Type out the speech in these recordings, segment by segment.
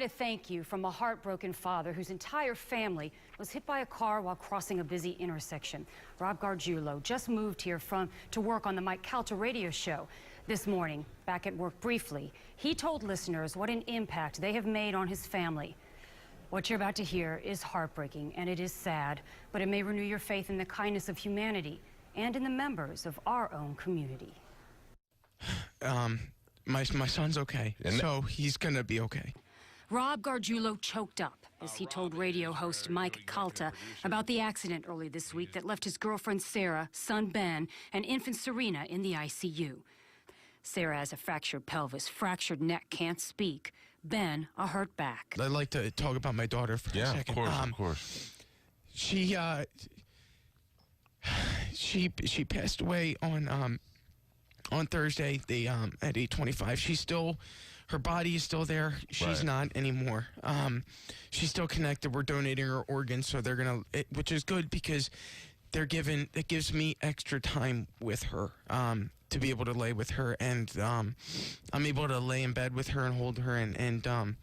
A thank you from a heartbroken father whose entire family was hit by a car while crossing a busy intersection. Rob Gargiulo just moved here to work on the Mike Calta radio show. This morning, back at work briefly, he told listeners what an impact they have made on his family. What you're about to hear is heartbreaking and it is sad, but it may renew your faith in the kindness of humanity and in the members of our own community. My son's okay, so he's gonna be okay. Rob Gargiulo choked up as he told radio host Mike Calta about the accident early this week that left his girlfriend Sarah, son Ben, and infant Serena in the ICU. Sarah has a fractured pelvis, fractured neck, can't speak. Ben, a hurt back. I'd like to talk about my daughter for a second. Of course. She passed away on Thursday. At 8:25. Her body is still there. She's not anymore. She's still connected. We're donating her organs, so they're which is good because it gives me extra time with her, to be able to lay with her, and I'm able to lay in bed with her and hold her, and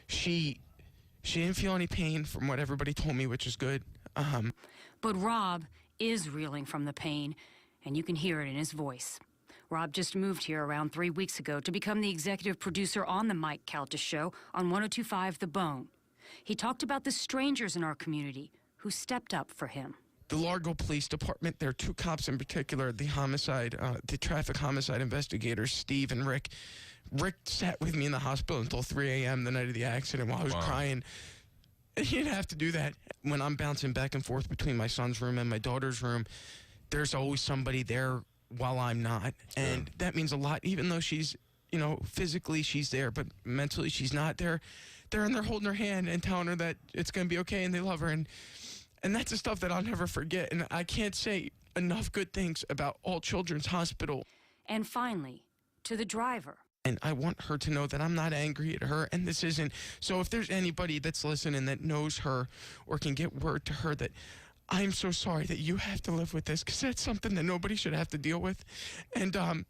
she didn't feel any pain from what everybody told me, which is good. But Rob is reeling from the pain, and you can hear it in his voice. Rob just moved here around 3 weeks ago to become the executive producer on the Mike Calta Show on 102.5 The Bone. He talked about the strangers in our community who stepped up for him. The Largo Police Department, there are two cops in particular, the traffic homicide investigators, Steve and Rick. Rick sat with me in the hospital until 3 a.m. the night of the accident while I was crying. And he didn't have to do that. When I'm bouncing back and forth between my son's room and my daughter's room, there's always somebody there while I'm not. And that means a lot, even though she's, physically she's there, but mentally she's not there. They're holding her hand and telling her that it's going to be okay and they love her. And that's the stuff that I'll never forget. And I can't say enough good things about All Children's Hospital. And finally, to the driver. And I want her to know that I'm not angry at her, and this isn't. So if there's anybody that's listening that knows her or can get word to her that I'm so sorry that you have to live with this, because that's something that nobody should have to deal with. And I'm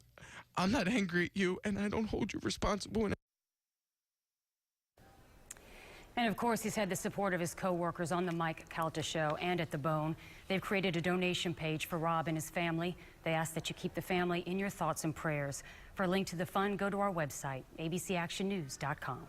not angry at you, and I don't hold you responsible. And of course, he's had the support of his co-workers on the Mike Calta Show and at The Bone. They've created a donation page for Rob and his family. They ask that you keep the family in your thoughts and prayers. For a link to the fund, go to our website, abcactionnews.com.